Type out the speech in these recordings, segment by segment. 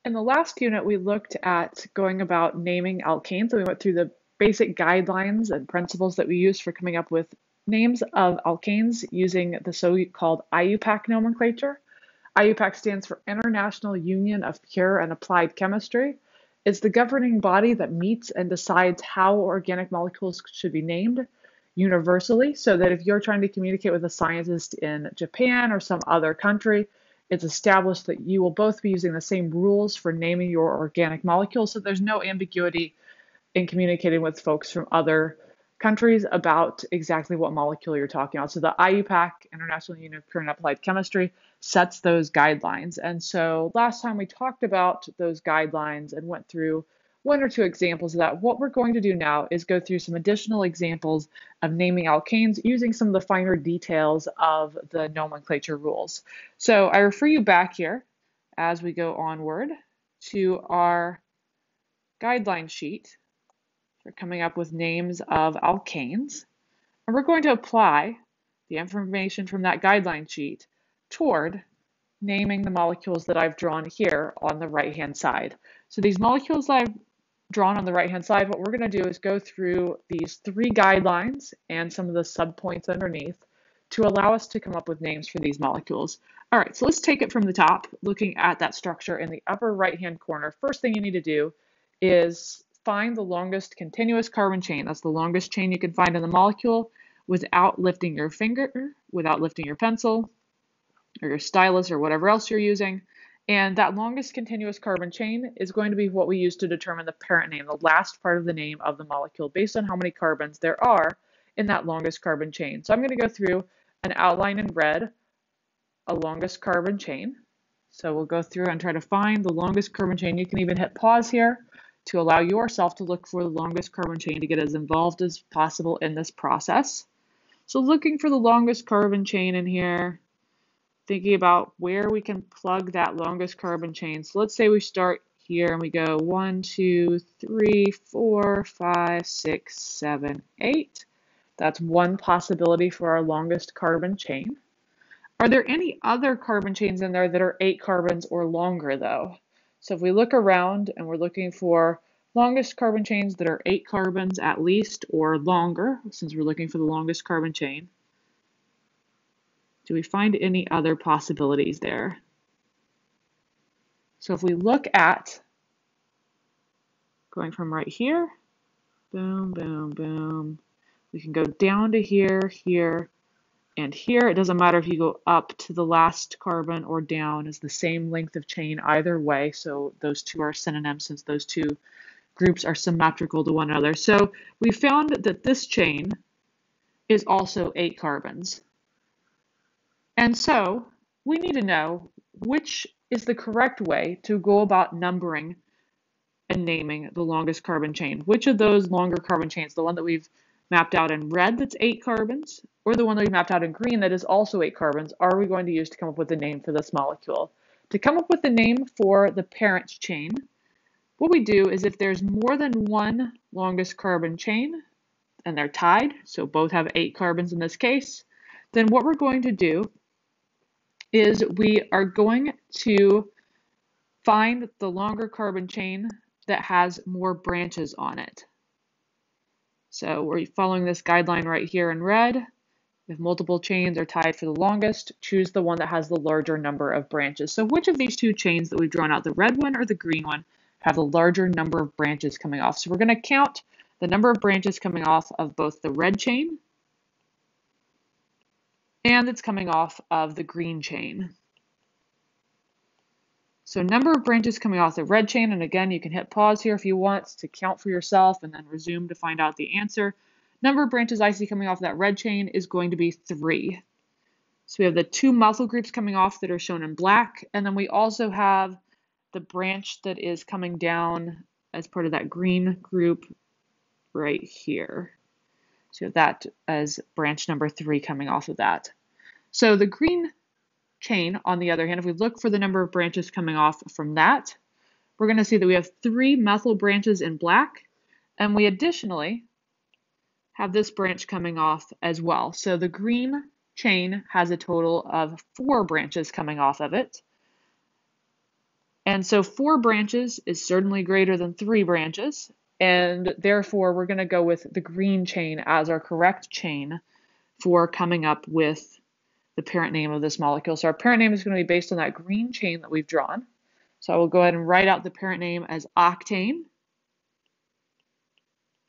In the last unit, we looked at going about naming alkanes, and we went through the basic guidelines and principles that we use for coming up with names of alkanes using the so-called IUPAC nomenclature. IUPAC stands for International Union of Pure and Applied Chemistry. It's the governing body that meets and decides how organic molecules should be named universally, so that if you're trying to communicate with a scientist in Japan or some other country, it's established that you will both be using the same rules for naming your organic molecules, so there's no ambiguity in communicating with folks from other countries about exactly what molecule you're talking about. So the IUPAC, International Union of Pure and Applied Chemistry, sets those guidelines. And so last time we talked about those guidelines and went through one or two examples of that. What we're going to do now is go through some additional examples of naming alkanes using some of the finer details of the nomenclature rules. So I refer you back here as we go onward to our guideline sheet for coming up with names of alkanes. And we're going to apply the information from that guideline sheet toward naming the molecules that I've drawn here on the right-hand side. So these molecules that I've drawn on the right-hand side, what we're going to do is go through these three guidelines and some of the subpoints underneath to allow us to come up with names for these molecules. All right, so let's take it from the top, looking at that structure in the upper right-hand corner. First thing you need to do is find the longest continuous carbon chain. That's the longest chain you can find in the molecule without lifting your finger, without lifting your pencil, or your stylus, or whatever else you're using. And that longest continuous carbon chain is going to be what we use to determine the parent name, the last part of the name of the molecule, based on how many carbons there are in that longest carbon chain. So I'm going to go through an outline in red, a longest carbon chain. So we'll go through and try to find the longest carbon chain. You can even hit pause here to allow yourself to look for the longest carbon chain to get as involved as possible in this process. So looking for the longest carbon chain in here, thinking about where we can plug that longest carbon chain. So let's say we start here and we go 1, 2, 3, 4, 5, 6, 7, 8. That's one possibility for our longest carbon chain. Are there any other carbon chains in there that are 8 carbons or longer though? So if we look around and we're looking for longest carbon chains that are 8 carbons at least or longer, since we're looking for the longest carbon chain, do we find any other possibilities there? So if we look at going from right here, boom, boom, boom, we can go down to here, here, and here. It doesn't matter if you go up to the last carbon or down, it's the same length of chain either way. So those two are synonyms since those two groups are symmetrical to one another. So we found that this chain is also 8 carbons. And so we need to know which is the correct way to go about numbering and naming the longest carbon chain. Which of those longer carbon chains, the one that we've mapped out in red that's 8 carbons, or the one that we mapped out in green that is also 8 carbons, are we going to use to come up with the name for this molecule? To come up with the name for the parent chain, what we do is if there's more than one longest carbon chain, and they're tied, so both have 8 carbons in this case, then what we're going to do is we are going to find the longer carbon chain that has more branches on it. So we're following this guideline right here in red. If multiple chains are tied for the longest, choose the one that has the larger number of branches. So which of these two chains that we've drawn out, the red one or the green one, have the larger number of branches coming off? So we're going to count the number of branches coming off of both the red chain and it's coming off of the green chain. So number of branches coming off the red chain, and again, you can hit pause here if you want to count for yourself and then resume to find out the answer. Number of branches I see coming off that red chain is going to be 3. So we have the 2 methyl groups coming off that are shown in black, and then we also have the branch that is coming down as part of that green group right here. So you have that as branch number 3 coming off of that. So the green chain, on the other hand, if we look for the number of branches coming off from that, we're going to see that we have 3 methyl branches in black, and we additionally have this branch coming off as well. So the green chain has a total of 4 branches coming off of it. And so 4 branches is certainly greater than 3 branches, and therefore we're going to go with the green chain as our correct chain for coming up with the parent name of this molecule. So our parent name is going to be based on that green chain that we've drawn. So I will go ahead and write out the parent name as octane.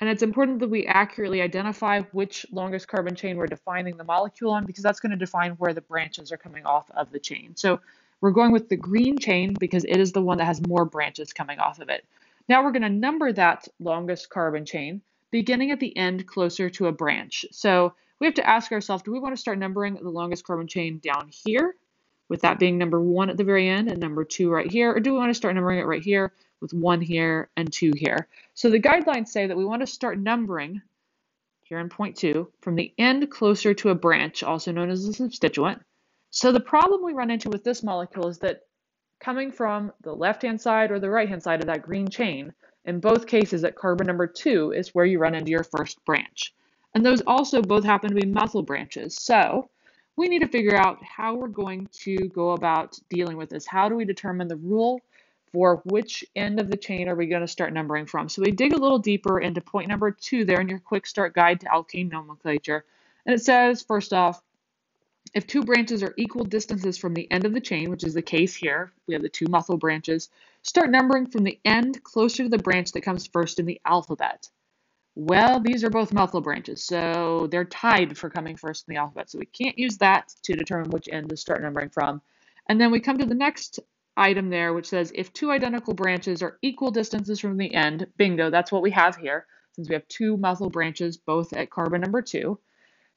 And it's important that we accurately identify which longest carbon chain we're defining the molecule on, because that's going to define where the branches are coming off of the chain. So we're going with the green chain because it is the one that has more branches coming off of it. Now we're going to number that longest carbon chain, beginning at the end closer to a branch. So we have to ask ourselves, do we want to start numbering the longest carbon chain down here, with that being number 1 at the very end and number 2 right here? Or do we want to start numbering it right here with 1 here and 2 here? So the guidelines say that we want to start numbering here in point 2 from the end closer to a branch, also known as a substituent. So the problem we run into with this molecule is that coming from the left-hand side or the right-hand side of that green chain, in both cases at carbon number 2 is where you run into your first branch. And those also both happen to be methyl branches. So we need to figure out how we're going to go about dealing with this. How do we determine the rule for which end of the chain are we going to start numbering from? So we dig a little deeper into point number 2 there in your quick start guide to alkane nomenclature. And it says, first off, if 2 branches are equal distances from the end of the chain, which is the case here, we have the 2 methyl branches, start numbering from the end closer to the branch that comes first in the alphabet. Well, these are both methyl branches, so they're tied for coming first in the alphabet. So we can't use that to determine which end to start numbering from. And then we come to the next item there, which says if 2 identical branches are equal distances from the end, bingo, that's what we have here, since we have 2 methyl branches, both at carbon number 2.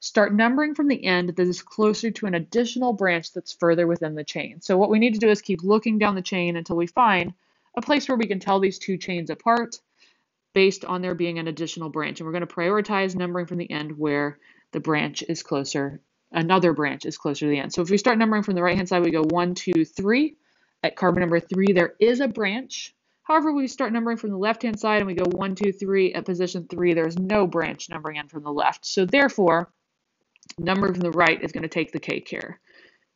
Start numbering from the end that is closer to an additional branch that's further within the chain. So what we need to do is keep looking down the chain until we find a place where we can tell these 2 chains apart based on there being an additional branch. And we're going to prioritize numbering from the end where the branch is closer, another branch is closer to the end. So if we start numbering from the right-hand side, we go 1, 2, 3. At carbon number 3, there is a branch. However, we start numbering from the left-hand side and we go 1, 2, 3. At position 3, there's no branch numbering in from the left. So therefore, numbering from the right is going to take the cake here.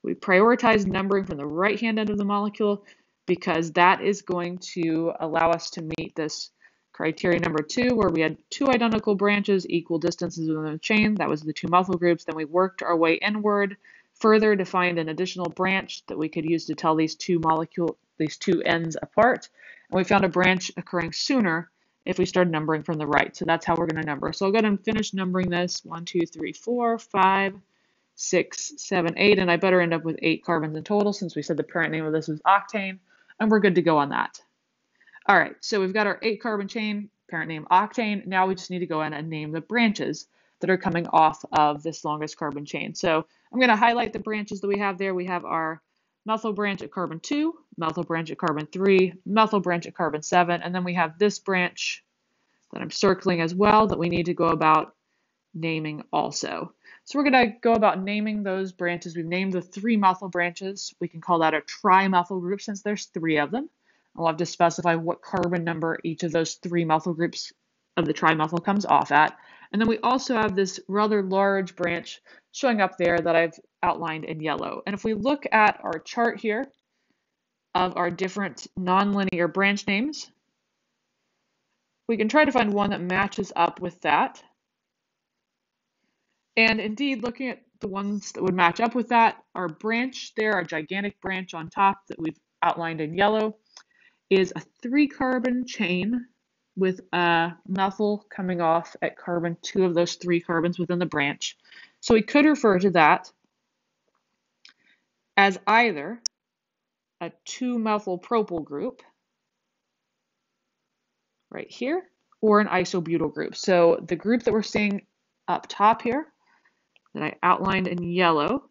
We prioritize numbering from the right-hand end of the molecule because that is going to allow us to meet this criteria number 2, where we had 2 identical branches, equal distances within the chain. That was the 2 methyl groups. Then we worked our way inward further to find an additional branch that we could use to tell these 2 ends apart. And we found a branch occurring sooner if we started numbering from the right. So that's how we're going to number. So I'll go ahead and finish numbering this. 1, 2, 3, 4, 5, 6, 7, 8. And I better end up with 8 carbons in total since we said the parent name of this was octane. And we're good to go on that. All right, so we've got our 8 carbon chain, parent name octane. Now we just need to go in and name the branches that are coming off of this longest carbon chain. So I'm going to highlight the branches that we have there. We have our methyl branch at carbon 2, methyl branch at carbon 3, methyl branch at carbon 7, and then we have this branch that I'm circling as well that we need to go about naming also. So we're going to go about naming those branches. We've named the 3 methyl branches. We can call that a trimethyl group since there's 3 of them. I'll have to specify what carbon number each of those 3 methyl groups of the trimethyl comes off at. And then we also have this rather large branch showing up there that I've outlined in yellow. And if we look at our chart here of our different nonlinear branch names, we can try to find one that matches up with that. And indeed, looking at the ones that would match up with that, our branch there, our gigantic branch on top that we've outlined in yellow, is a 3 carbon chain with a methyl coming off at carbon 2 of those 3 carbons within the branch. So we could refer to that as either a 2-methyl propyl group right here or an isobutyl group. So the group that we're seeing up top here that I outlined in yellow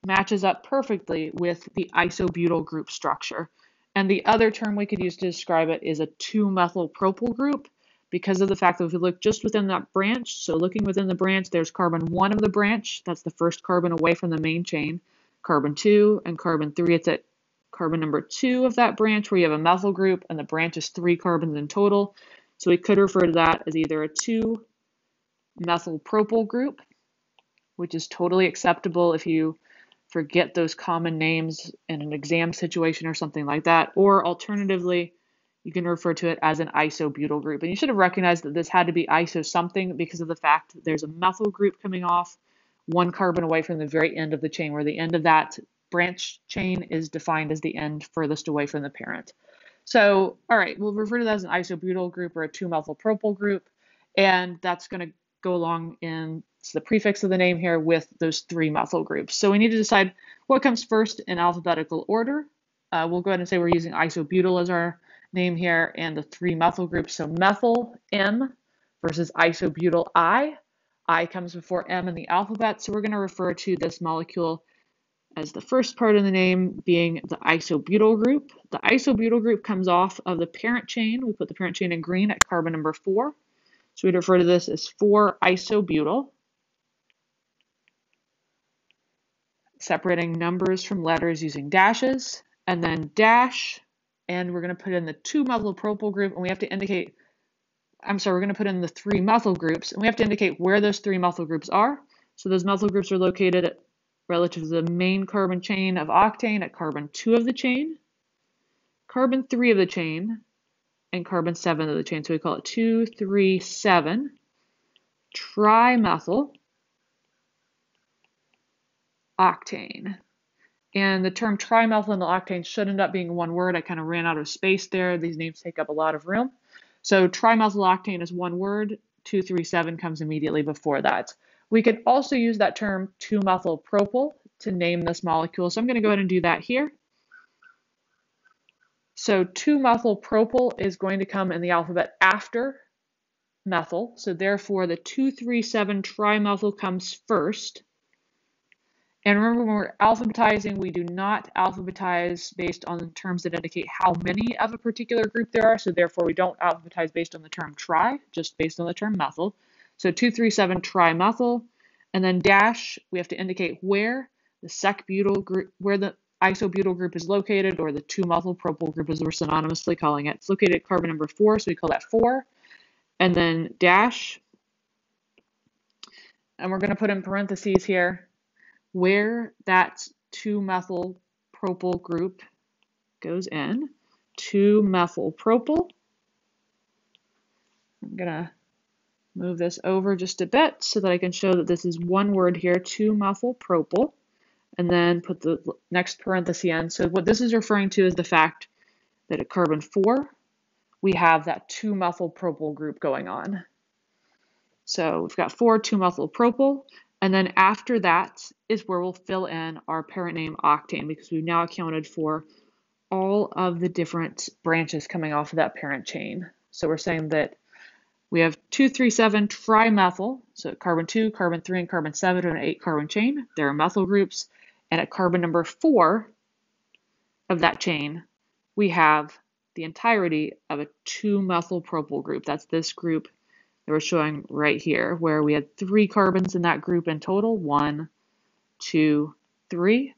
matches up perfectly with the isobutyl group structure. And the other term we could use to describe it is a 2-methyl propyl group because of the fact that if we look just within that branch, so looking within the branch, there's carbon 1 of the branch. That's the first carbon away from the main chain. Carbon 2 and carbon 3, it's at carbon number 2 of that branch where you have a methyl group and the branch is 3 carbons in total. So we could refer to that as either a 2-methyl propyl group, which is totally acceptable if you forget those common names in an exam situation or something like that. Or alternatively, you can refer to it as an isobutyl group. And you should have recognized that this had to be iso something because of the fact that there's a methyl group coming off one carbon away from the very end of the chain, where the end of that branch chain is defined as the end furthest away from the parent. So, all right, we'll refer to that as an isobutyl group or a 2-methylpropyl group, and that's going to go along in the prefix of the name here with those 3 methyl groups. So we need to decide what comes first in alphabetical order. We'll go ahead and say we're using isobutyl as our name here, and the 3 methyl groups. So methyl M versus isobutyl I. I comes before M in the alphabet, so we're going to refer to this molecule as the first part of the name being the isobutyl group. The isobutyl group comes off of the parent chain. We put the parent chain in green at carbon number 4. So we'd refer to this as 4-isobutyl. Separating numbers from letters using dashes, and then dash, and we're going to put in the 2-methylpropyl group, and we have to indicate, we're going to put in the 3 methyl groups, and we have to indicate where those 3 methyl groups are. So those methyl groups are located relative to the main carbon chain of octane at carbon 2 of the chain, carbon 3 of the chain, and carbon 7 of the chain. So we call it 2, 3, 7 trimethyl octane. And the term trimethyl octane should end up being one word. I kind of ran out of space there. These names take up a lot of room. So trimethyl octane is one word. 2,3,7 comes immediately before that. We could also use that term 2-methylpropyl to name this molecule. So I'm going to go ahead and do that here. So 2-methylpropyl is going to come in the alphabet after methyl. So therefore the 2,3,7 trimethyl comes first. And remember, when we're alphabetizing, we do not alphabetize based on terms that indicate how many of a particular group there are. So therefore, we don't alphabetize based on the term tri, just based on the term methyl. So 2,3,7 trimethyl, and then dash, we have to indicate where the sec-butyl group, where the isobutyl group is located, or the 2-methylpropyl group as we're synonymously calling it. It's located at carbon number 4, so we call that 4. And then dash, and we're going to put in parentheses here where that 2-methylpropyl group goes in. 2-methylpropyl. I'm going to move this over just a bit so that I can show that this is one word here, 2-methylpropyl, and then put the next parenthesis in. So what this is referring to is the fact that at carbon 4, we have that 2-methylpropyl group going on. So we've got 4 2-methylpropyl, and then after that is where we'll fill in our parent name octane, because we've now accounted for all of the different branches coming off of that parent chain. So we're saying that we have 2,3,7 trimethyl, so at carbon 2, carbon 3, and carbon 7 are an 8-carbon chain. There are methyl groups, and at carbon number 4 of that chain, we have the entirety of a 2-methylpropyl group. That's this group that we're showing right here, where we had 3 carbons in that group in total, 1, 2, 3.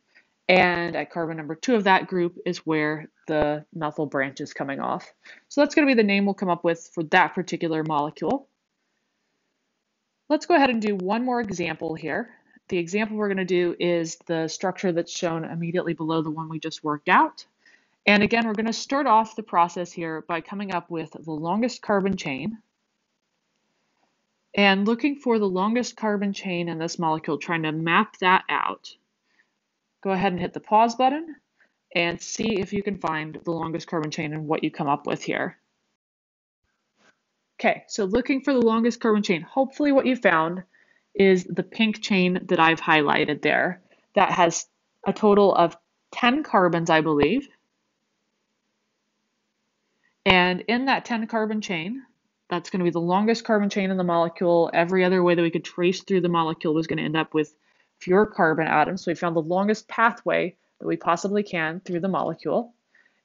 And at carbon number 2 of that group is where the methyl branch is coming off. So that's going to be the name we'll come up with for that particular molecule. Let's go ahead and do one more example here. The example we're going to do is the structure that's shown immediately below the one we just worked out. And again, we're going to start off the process here by coming up with the longest carbon chain. And looking for the longest carbon chain in this molecule, trying to map that out. Go ahead and hit the pause button and see if you can find the longest carbon chain and what you come up with here. Okay, so looking for the longest carbon chain, hopefully what you found is the pink chain that I've highlighted there. That has a total of 10 carbons, I believe. And in that 10 carbon chain, that's going to be the longest carbon chain in the molecule. Every other way that we could trace through the molecule was going to end up with fewer carbon atoms. So we found the longest pathway that we possibly can through the molecule.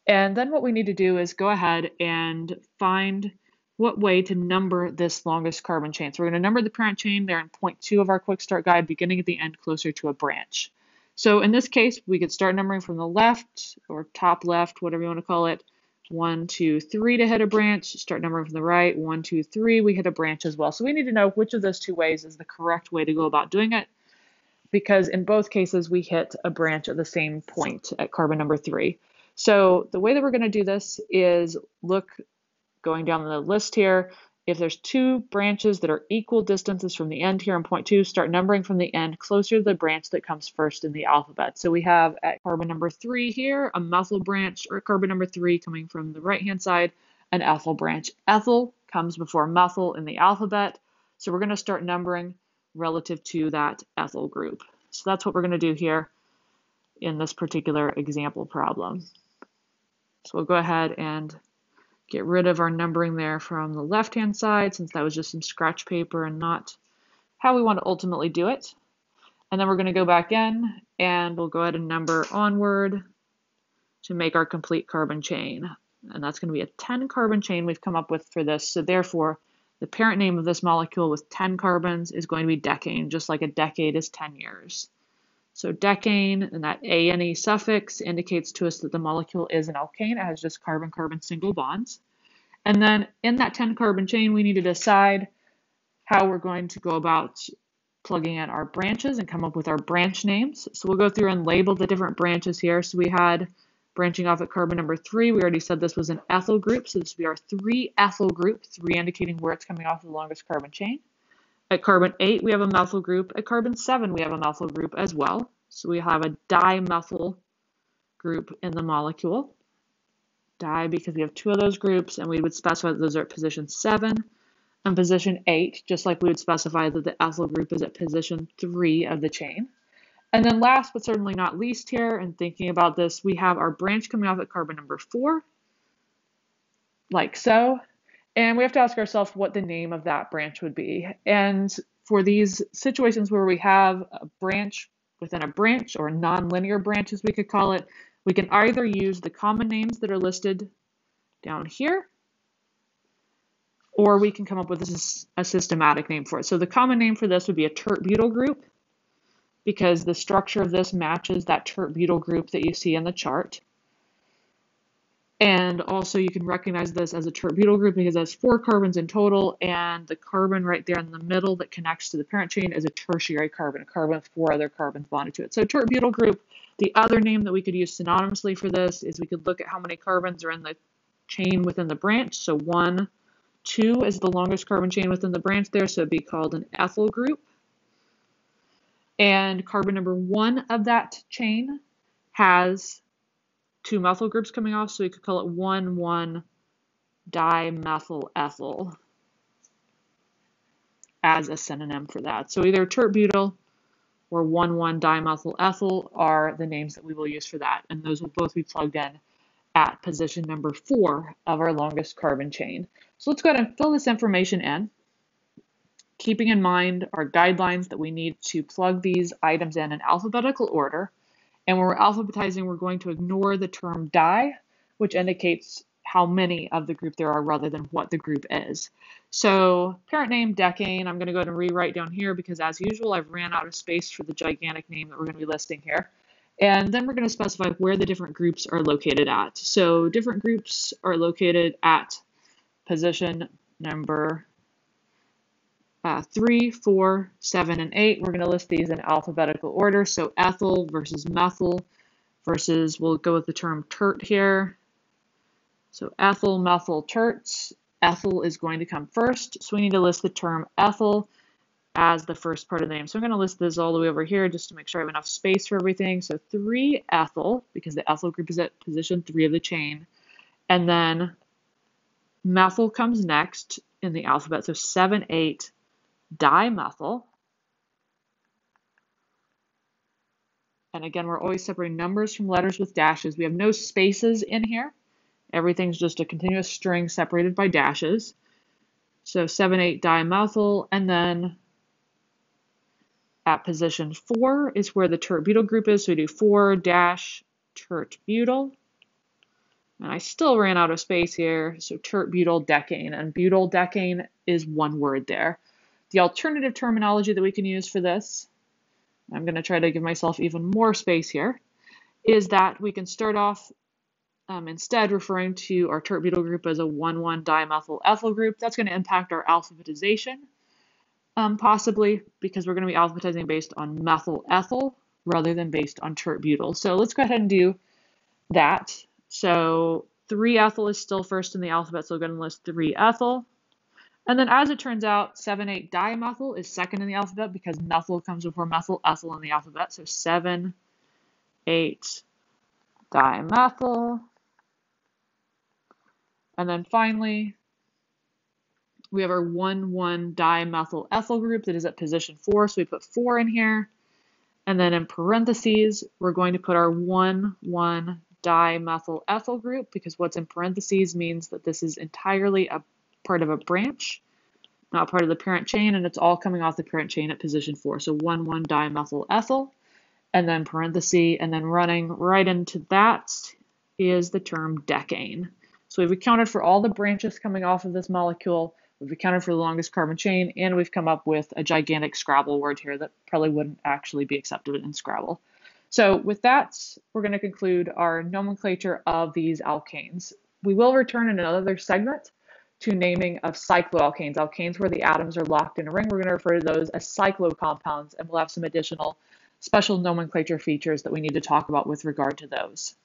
And then what we need to do is go ahead and find what way to number this longest carbon chain. So we're going to number the parent chain there in point 2 of our quick start guide, beginning at the end closer to a branch. So in this case, we could start numbering from the left or top left, whatever you want to call it. 1, 2, 3 to hit a branch. Start numbering from the right. 1, 2, 3. We hit a branch as well. So we need to know which of those 2 ways is the correct way to go about doing it. because in both cases we hit a branch at the same point at carbon number 3. So the way that we're going to do this is look going down the list here. If there's 2 branches that are equal distances from the end here in point 2, start numbering from the end closer to the branch that comes first in the alphabet. So we have at carbon number 3 here, a methyl branch, or carbon number 3 coming from the right-hand side, an ethyl branch. Ethyl comes before methyl in the alphabet. So we're going to start numbering relative to that ethyl group. So that's what we're going to do here in this particular example problem. So we'll go ahead and get rid of our numbering there from the left-hand side, since that was just some scratch paper and not how we want to ultimately do it. And then we're going to go back in and we'll go ahead and number onward to make our complete carbon chain. And that's going to be a 10 carbon chain we've come up with for this. So therefore, the parent name of this molecule with 10 carbons is going to be decane, just like a decade is 10 years. So decane, and that ane suffix indicates to us that the molecule is an alkane. It has just carbon-carbon single bonds. And then in that 10 carbon chain, we need to decide how we're going to go about plugging in our branches and come up with our branch names. So we'll go through and label the different branches here. So we had branching off at carbon number 3. We already said this was an ethyl group. So this would be our 3-ethyl group, 3 indicating where it's coming off of the longest carbon chain. At carbon 8, we have a methyl group. At carbon 7, we have a methyl group as well. So we have a dimethyl group in the molecule. Di because we have 2 of those groups, and we would specify that those are at position 7 and position 8, just like we would specify that the ethyl group is at position 3 of the chain. And then last but certainly not least here, and thinking about this, we have our branch coming off at carbon number 4, like so. And we have to ask ourselves what the name of that branch would be. And for these situations where we have a branch within a branch, or nonlinear branch as we could call it, we can either use the common names that are listed down here, or we can come up with a systematic name for it. So the common name for this would be a tert-butyl group, because the structure of this matches that tert-butyl group that you see in the chart. And also you can recognize this as a tert-butyl group because it has 4 carbons in total, and the carbon right there in the middle that connects to the parent chain is a tertiary carbon, a carbon with 4 other carbons bonded to it. So tert-butyl group. The other name that we could use synonymously for this is we could look at how many carbons are in the chain within the branch. So 1, 2 is the longest carbon chain within the branch there, so it'd be called an ethyl group. And carbon number 1 of that chain has 2 methyl groups coming off, so we could call it 1,1-dimethyl ethyl as a synonym for that. So either tert-butyl or 1,1-dimethyl ethyl are the names that we will use for that, and those will both be plugged in at position number 4 of our longest carbon chain. So let's go ahead and fill this information in, keeping in mind our guidelines that we need to plug these items in alphabetical order. And when we're alphabetizing, we're going to ignore the term di, which indicates how many of the group there are rather than what the group is. So parent name, decane, I'm going to go ahead and rewrite down here because as usual, I've ran out of space for the gigantic name that we're going to be listing here. And then we're going to specify where the different groups are located at. So different groups are located at position number 3, 4, 7, and 8. We're going to list these in alphabetical order. So ethyl versus methyl versus, we'll go with the term tert here. So ethyl, methyl, terts. Ethyl is going to come first. So we need to list the term ethyl as the first part of the name. So I'm going to list this all the way over here just to make sure I have enough space for everything. So 3-ethyl, because the ethyl group is at position 3 of the chain. And then methyl comes next in the alphabet. So 7, 8. Dimethyl. And again, we're always separating numbers from letters with dashes. We have no spaces in here. Everything's just a continuous string separated by dashes. So 7, 8 dimethyl, and then at position 4 is where the tert-butyl group is. So we do 4-tert-butyl. And I still ran out of space here. So tert-butyl decane, and butyl decane is one word there. The alternative terminology that we can use for this, I'm going to try to give myself even more space here, is that we can start off instead referring to our tert-butyl group as a 1,1-dimethyl ethyl group. That's going to impact our alphabetization. Possibly because we're going to be alphabetizing based on methyl ethyl rather than based on tert-butyl. So let's go ahead and do that. So 3-ethyl is still first in the alphabet, so we're going to list 3-ethyl. And then as it turns out, 7,8-dimethyl is second in the alphabet because methyl comes before methyl ethyl in the alphabet. So 7,8-dimethyl. And then finally, we have our 1,1-dimethyl ethyl group that is at position 4. So we put 4 in here. And then in parentheses, we're going to put our 1,1-dimethyl ethyl group because what's in parentheses means that this is entirely a part of a branch, not part of the parent chain, and it's all coming off the parent chain at position 4. So 1,1-dimethyl ethyl, and then parenthesis, and then running right into that is the term decane. So we've accounted for all the branches coming off of this molecule. We've accounted for the longest carbon chain, and we've come up with a gigantic Scrabble word here that probably wouldn't actually be accepted in Scrabble. So with that, we're going to conclude our nomenclature of these alkanes. We will return in another segment to naming of cycloalkanes, alkanes where the atoms are locked in a ring. We're going to refer to those as cyclocompounds, and we'll have some additional special nomenclature features that we need to talk about with regard to those.